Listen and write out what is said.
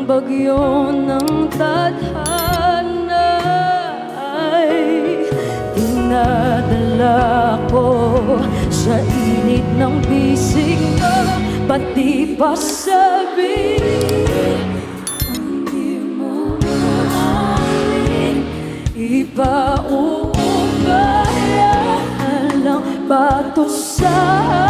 bagyo ng tadhana ay dinadala ko sa init ng bisig mo, pati pa sabihin hindi mo mahalin, ipauubaya lang bato sa